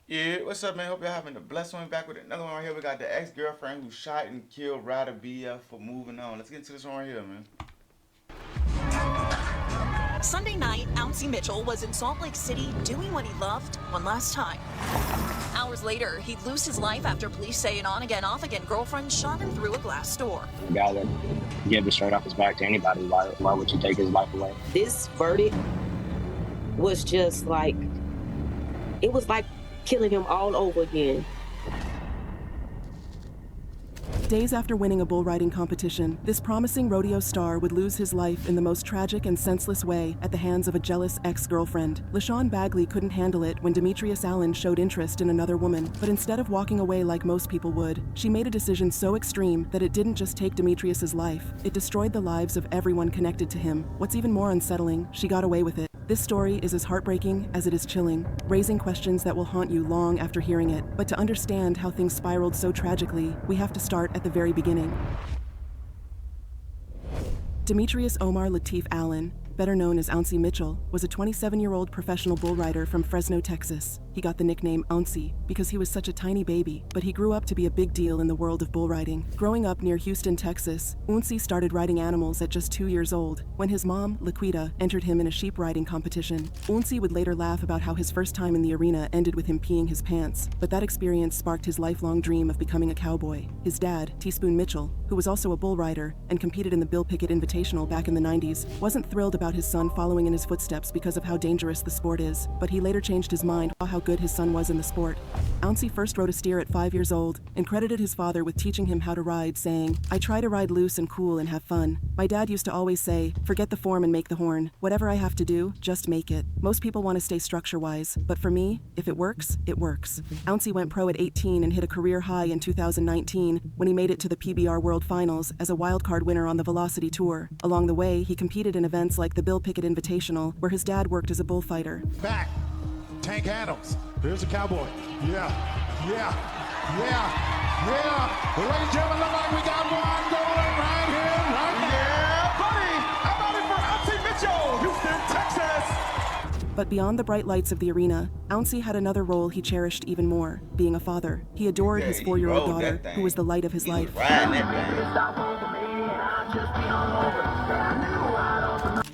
Yeah, what's up, man? Hope y'all having a blessed one. Back with another one right here. We got the ex-girlfriend who shot and killed Ryder BF for moving on. Let's get into this one right here, man. Sunday night, Ouncy Mitchell was in Salt Lake City doing what he loved one last time. Hours later, he'd lose his life after police say an on-again, off-again girlfriend shot him through a glass door. A guy that give it straight off his back to anybody, why would you take his life away? This verdict was just like, it was like killing him all over again. Days after winning a bull riding competition, this promising rodeo star would lose his life in the most tragic and senseless way at the hands of a jealous ex-girlfriend. LaShawn Bagley couldn't handle it when Demetrius Allen showed interest in another woman, but instead of walking away like most people would, she made a decision so extreme that it didn't just take Demetrius's life, it destroyed the lives of everyone connected to him. What's even more unsettling, she got away with it. This story is as heartbreaking as it is chilling, raising questions that will haunt you long after hearing it. But to understand how things spiraled so tragically, we have to start at the very beginning. Demetrius Omar Latif Allen, better known as Ouncy Mitchell, was a 27-year-old professional bull rider from Fresno, Texas. He got the nickname Ouncy because he was such a tiny baby, but he grew up to be a big deal in the world of bull riding. Growing up near Houston, Texas, Ouncy started riding animals at just 2 years old, when his mom, Laquita, entered him in a sheep riding competition. Ouncy would later laugh about how his first time in the arena ended with him peeing his pants, but that experience sparked his lifelong dream of becoming a cowboy. His dad, Teaspoon Mitchell, who was also a bull rider and competed in the Bill Pickett Invitational back in the 90s, wasn't thrilled about his son following in his footsteps because of how dangerous the sport is, but he later changed his mind about how good his son was in the sport. Ouncy first rode a steer at 5 years old and credited his father with teaching him how to ride, saying, "I try to ride loose and cool and have fun. My dad used to always say, forget the form and make the horn. Whatever I have to do, just make it." Most people want to stay structure-wise, but for me, if it works, it works. Ouncy went pro at 18 and hit a career high in 2019 when he made it to the PBR World Finals as a wildcard winner on the Velocity Tour. Along the way, he competed in events like the Bill Pickett Invitational, where his dad worked as a bullfighter. Back, Tank Adams. Here's a cowboy. Yeah. Ladies and gentlemen, look like we got one going right here, right now. Yeah, buddy. How about it for Ouncy Mitchell, Houston, Texas? But beyond the bright lights of the arena, Ouncy had another role he cherished even more, being a father. He adored his 4-year-old daughter, who was the light of his life.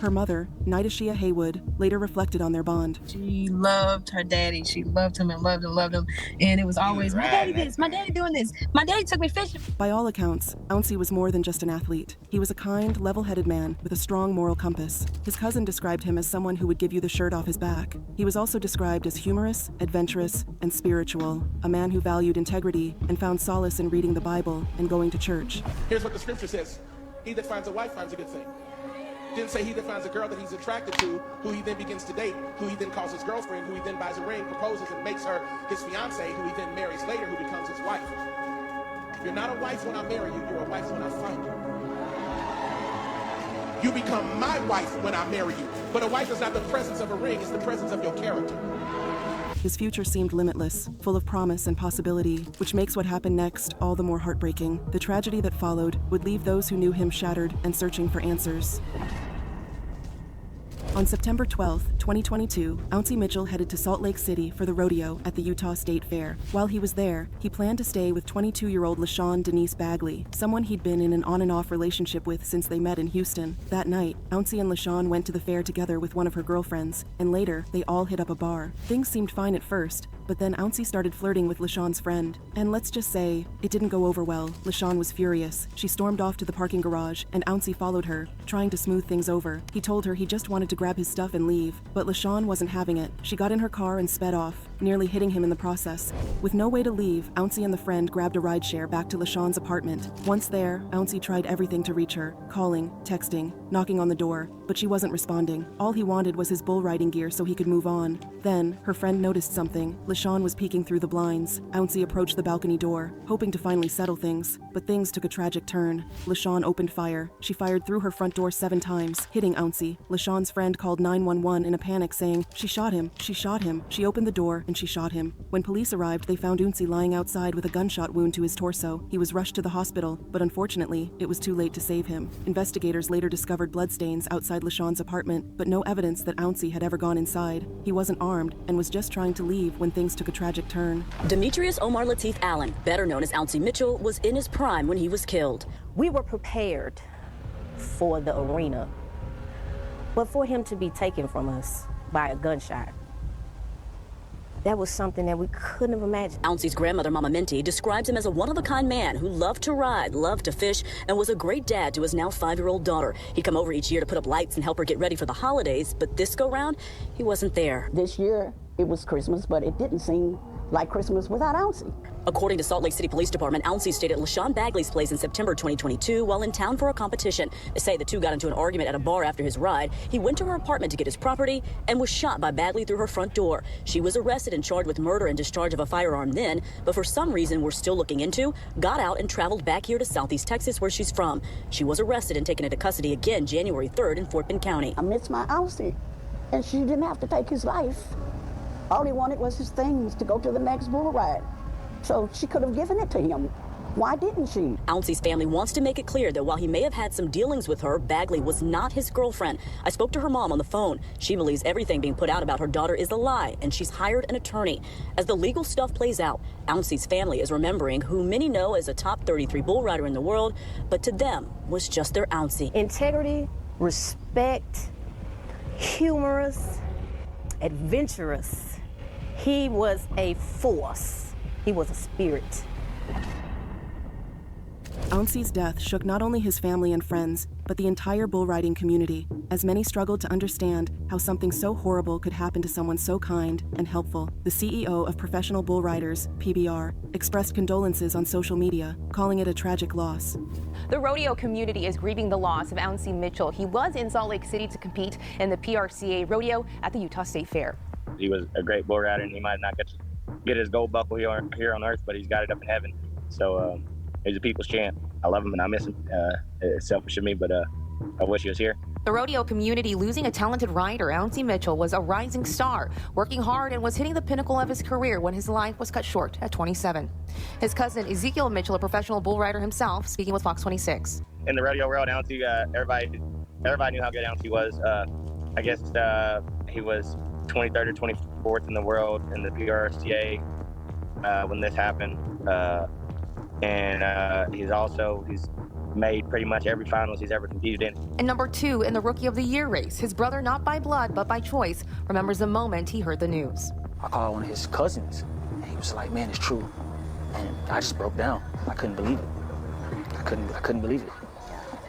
Her mother, Nidashia Haywood, later reflected on their bond. She loved her daddy. She loved him and loved him, loved him. And it was always, my daddy this, my daddy doing this, my daddy took me fishing. By all accounts, Ouncy was more than just an athlete. He was a kind, level-headed man with a strong moral compass. His cousin described him as someone who would give you the shirt off his back. He was also described as humorous, adventurous, and spiritual, a man who valued integrity and found solace in reading the Bible and going to church. Here's what the scripture says. He that finds a wife finds a good thing. It didn't say he that finds a girl that he's attracted to, who he then begins to date, who he then calls his girlfriend, who he then buys a ring, proposes, and makes her his fiance, who he then marries later, who becomes his wife. You're not a wife when I marry you, you're a wife when I find you. You become my wife when I marry you. But a wife is not the presence of a ring, it's the presence of your character. His future seemed limitless, full of promise and possibility, which makes what happened next all the more heartbreaking. The tragedy that followed would leave those who knew him shattered and searching for answers. On September 12, 2022, Ouncy Mitchell headed to Salt Lake City for the rodeo at the Utah State Fair. While he was there, he planned to stay with 22-year-old LaShawn Denise Bagley, someone he'd been in an on-and-off relationship with since they met in Houston. That night, Ouncy and LaShawn went to the fair together with one of her girlfriends, and later, they all hit up a bar. Things seemed fine at first, but then Ouncy started flirting with LaShawn's friend. And let's just say, it didn't go over well. LaShawn was furious. She stormed off to the parking garage, and Ouncy followed her, trying to smooth things over. He told her he just wanted to grab his stuff and leave, but LaShawn wasn't having it. She got in her car and sped off, nearly hitting him in the process. With no way to leave, Ouncy and the friend grabbed a rideshare back to LaShawn's apartment. Once there, Ouncy tried everything to reach her, calling, texting, knocking on the door, but she wasn't responding. All he wanted was his bull riding gear so he could move on. Then, her friend noticed something. LaShawn was peeking through the blinds. Ouncy approached the balcony door, hoping to finally settle things, but things took a tragic turn. LaShawn opened fire. She fired through her front door 7 times, hitting Ouncy. LaShawn's friend friend called 911 in a panic saying, "She shot him, she shot him." She opened the door and she shot him. When police arrived, they found Unsi lying outside with a gunshot wound to his torso. He was rushed to the hospital, but unfortunately, it was too late to save him. Investigators later discovered bloodstains outside LaShawn's apartment, but no evidence that Unsi had ever gone inside. He wasn't armed and was just trying to leave when things took a tragic turn. Demetrius Omar Latif Allen, better known as Ouncy Mitchell, was in his prime when he was killed. We were prepared for the arena, but for him to be taken from us by a gunshot, that was something that we couldn't have imagined. Ouncy's grandmother, Mama Minty, describes him as a one-of-a-kind man who loved to ride, loved to fish, and was a great dad to his now 5-year-old daughter. He'd come over each year to put up lights and help her get ready for the holidays, but this go-round, he wasn't there. This year, it was Christmas, but it didn't seem like Christmas without Ouncy. According to Salt Lake City Police Department, Ouncy stayed at LaShawn Bagley's place in September 2022 while in town for a competition. They say the two got into an argument at a bar after his ride. He went to her apartment to get his property and was shot by Bagley through her front door. She was arrested and charged with murder and discharge of a firearm then, but for some reason we're still looking into, got out and traveled back here to Southeast Texas where she's from. She was arrested and taken into custody again January 3rd in Fort Bend County. I miss my Ouncy, and she didn't have to take his life. All he wanted was his things to go to the next bull ride. So she could have given it to him. Why didn't she? Ouncy's family wants to make it clear that while he may have had some dealings with her, Bagley was not his girlfriend. I spoke to her mom on the phone. She believes everything being put out about her daughter is a lie, and she's hired an attorney. As the legal stuff plays out, Ouncy's family is remembering who many know as a top 33 bull rider in the world, but to them was just their Ouncy. Integrity, respect, humorous, adventurous. He was a force. He was a spirit. Ouncy's death shook not only his family and friends, but the entire bull riding community, as many struggled to understand how something so horrible could happen to someone so kind and helpful. The CEO of Professional Bull Riders, PBR, expressed condolences on social media, calling it a tragic loss. The rodeo community is grieving the loss of Ouncy Mitchell. He was in Salt Lake City to compete in the PRCA rodeo at the Utah State Fair. He was a great bull rider, and he might not get his gold buckle here on earth, but he's got it up in heaven. So he's a people's champ. I love him and I miss him. It's selfish of me, but I wish he was here. The rodeo community losing a talented rider. Ouncy Mitchell was a rising star, working hard and was hitting the pinnacle of his career when his life was cut short at 27. His cousin Ezekiel Mitchell, a professional bull rider himself, speaking with Fox 26. In the rodeo world, Ouncy, everybody knew how good Ouncy was. I guess he was 23rd or 24th in the world in the PRCA when this happened. And he's made pretty much every finals he's ever competed in. And number 2 in the Rookie of the Year race. His brother, not by blood, but by choice, remembers the moment he heard the news. I called one of his cousins, and he was like, "Man, it's true." And I just broke down. I couldn't believe it. I couldn't believe it.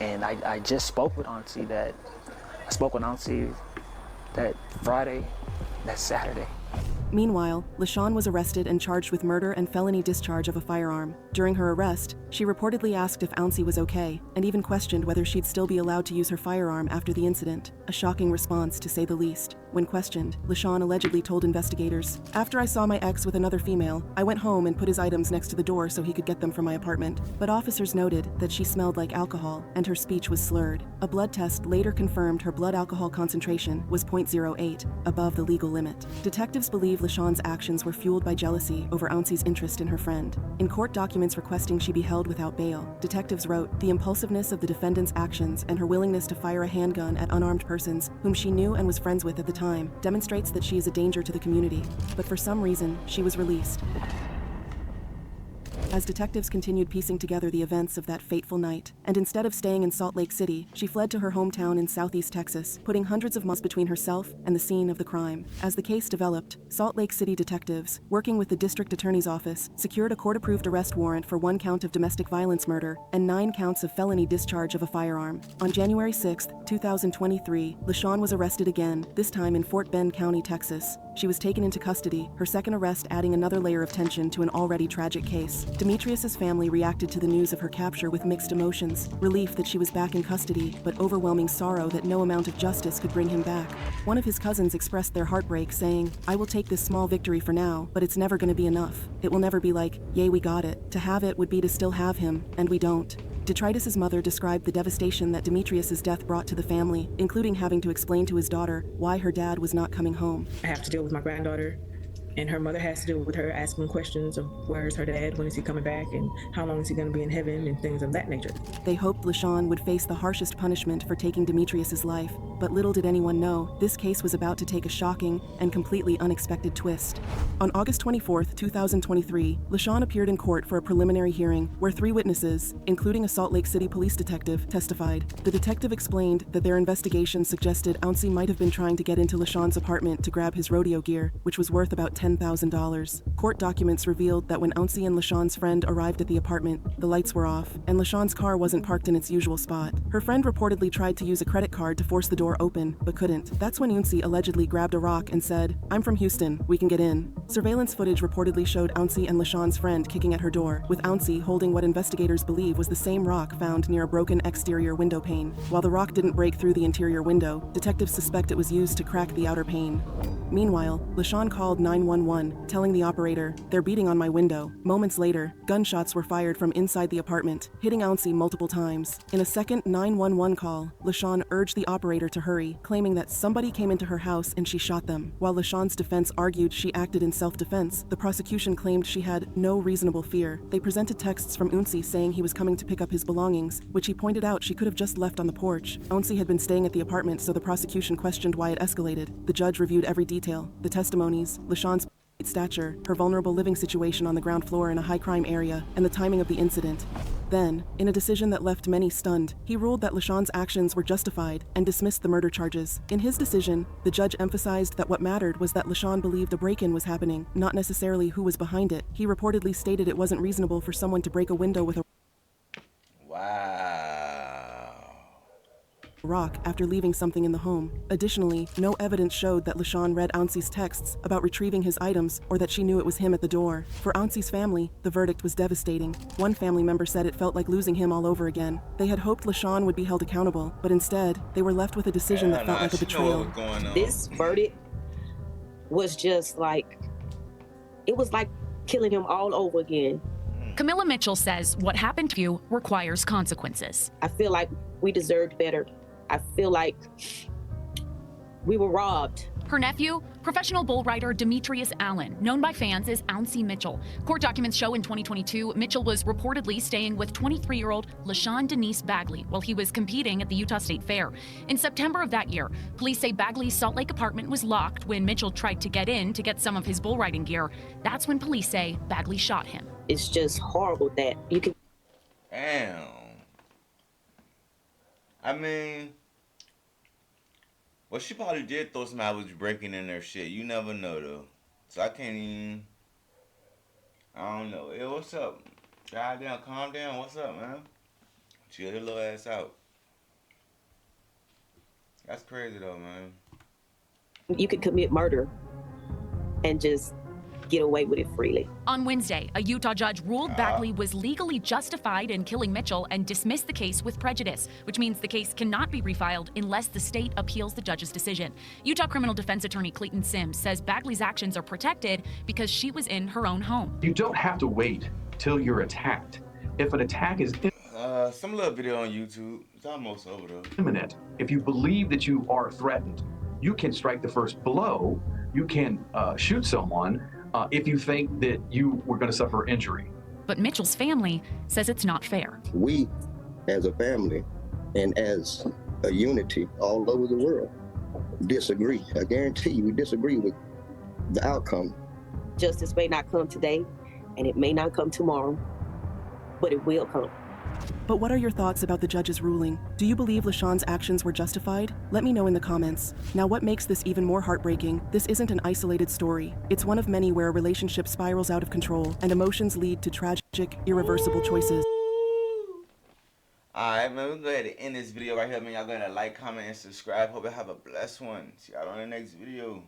And I just spoke with Ouncy that Friday, that Saturday. Meanwhile, LaShawn was arrested and charged with murder and felony discharge of a firearm. During her arrest, she reportedly asked if Ouncy was okay, and even questioned whether she'd still be allowed to use her firearm after the incident. A shocking response, to say the least. When questioned, LaShawn allegedly told investigators, "After I saw my ex with another female, I went home and put his items next to the door so he could get them from my apartment." But officers noted that she smelled like alcohol, and her speech was slurred. A blood test later confirmed her blood alcohol concentration was 0.08, above the legal limit. Detectives believe LaShawn's actions were fueled by jealousy over Ouncy's interest in her friend. In court documents requesting she be held without bail, detectives wrote, "The impulsiveness of the defendant's actions and her willingness to fire a handgun at unarmed persons whom she knew and was friends with at the time demonstrates that she is a danger to the community." But for some reason, she was released. As detectives continued piecing together the events of that fateful night, and instead of staying in Salt Lake City, she fled to her hometown in Southeast Texas, putting hundreds of miles between herself and the scene of the crime. As the case developed, Salt Lake City detectives, working with the district attorney's office, secured a court-approved arrest warrant for 1 count of domestic violence murder and 9 counts of felony discharge of a firearm. On January 6, 2023, LaShawn was arrested again, this time in Fort Bend County, Texas. She was taken into custody, her second arrest adding another layer of tension to an already tragic case. Demetrius's family reacted to the news of her capture with mixed emotions, relief that she was back in custody, but overwhelming sorrow that no amount of justice could bring him back. One of his cousins expressed their heartbreak, saying, "I will take this small victory for now, but it's never going to be enough. It will never be like, yay, we got it. To have it would be to still have him, and we don't." Detritus's mother described the devastation that Demetrius's death brought to the family, including having to explain to his daughter why her dad was not coming home. I have to deal with my granddaughter, and her mother has to deal with her asking questions of where's her dad, when is he coming back, and how long is he going to be in heaven, and things of that nature. They hoped LaShawn would face the harshest punishment for taking Demetrius's life, but little did anyone know, this case was about to take a shocking and completely unexpected twist. On August 24, 2023, LaShawn appeared in court for a preliminary hearing where 3 witnesses, including a Salt Lake City police detective, testified. The detective explained that their investigation suggested Ouncy might have been trying to get into LaShawn's apartment to grab his rodeo gear, which was worth about $10,000. Court documents revealed that when Ouncy and LaShawn's friend arrived at the apartment, the lights were off, and LaShawn's car wasn't parked in its usual spot. Her friend reportedly tried to use a credit card to force the door open, but couldn't. That's when Ouncy allegedly grabbed a rock and said, "I'm from Houston, we can get in." Surveillance footage reportedly showed Ouncy and LaShawn's friend kicking at her door, with Ouncy holding what investigators believe was the same rock found near a broken exterior window pane. While the rock didn't break through the interior window, detectives suspect it was used to crack the outer pane. Meanwhile, LaShawn called 911, telling the operator, "They're beating on my window." Moments later, gunshots were fired from inside the apartment, hitting Ouncy multiple times. In a second 911 call, LaShawn urged the operator to hurry, claiming that somebody came into her house and she shot them. While LaShawn's defense argued she acted in self-defense, the prosecution claimed she had no reasonable fear. They presented texts from Ouncy saying he was coming to pick up his belongings, which he pointed out she could have just left on the porch. Ouncy had been staying at the apartment, so the prosecution questioned why it escalated. The judge reviewed every detail: the testimonies, LaShawn's stature, her vulnerable living situation on the ground floor in a high-crime area, and the timing of the incident. Then, in a decision that left many stunned, he ruled that LaShawn's actions were justified and dismissed the murder charges. In his decision, the judge emphasized that what mattered was that LaShawn believed a break-in was happening, not necessarily who was behind it. He reportedly stated it wasn't reasonable for someone to break a window with a rock after leaving something in the home. Additionally, no evidence showed that LaShawn read Ouncy's texts about retrieving his items or that she knew it was him at the door. For Ouncy's family, the verdict was devastating. One family member said it felt like losing him all over again. They had hoped LaShawn would be held accountable, but instead, they were left with a decision that felt like a betrayal. This verdict was just like, it was like killing him all over again. Camilla Mitchell says what happened to you requires consequences. I feel like we deserved better. I feel like we were robbed. Her nephew, professional bull rider Demetrius Allen, known by fans as Ouncy Mitchell. Court documents show in 2022, Mitchell was reportedly staying with 23-year-old LaShawn Denise Bagley while he was competing at the Utah State Fair. In September of that year, police say Bagley's Salt Lake apartment was locked when Mitchell tried to get in to get some of his bull riding gear. That's when police say Bagley shot him. It's just horrible that you can... Damn. I mean, well, she probably did throw some hours breaking in their shit. You never know, though. So I can't even... I don't know. Hey, what's up? Goddamn, calm down. What's up, man? Chill your little ass out. That's crazy, though, man. You could commit murder and just get away with it freely. On Wednesday, a Utah judge ruled Bagley was legally justified in killing Mitchell and dismissed the case with prejudice, which means the case cannot be refiled unless the state appeals the judge's decision. Utah criminal defense attorney Clayton Sims says Bagley's actions are protected because she was in her own home. You don't have to wait till you're attacked. If an attack is some little video on YouTube. It's almost over, though. Imminent. If you believe that you are threatened, you can strike the first blow. You can shoot someone if you think that you were going to suffer injury. But Mitchell's family says it's not fair. We, as a family and as a unity all over the world, disagree. I guarantee you we disagree with the outcome. Justice may not come today, and it may not come tomorrow, but it will come. But what are your thoughts about the judge's ruling? Do you believe LaShawn's actions were justified? Let me know in the comments. Now, what makes this even more heartbreaking? This isn't an isolated story. It's one of many where a relationship spirals out of control and emotions lead to tragic, irreversible choices. Alright, man, we're going to go ahead and end this video right here, man. Y'all go ahead and like, comment, and subscribe. Hope you have a blessed one. See y'all on the next video.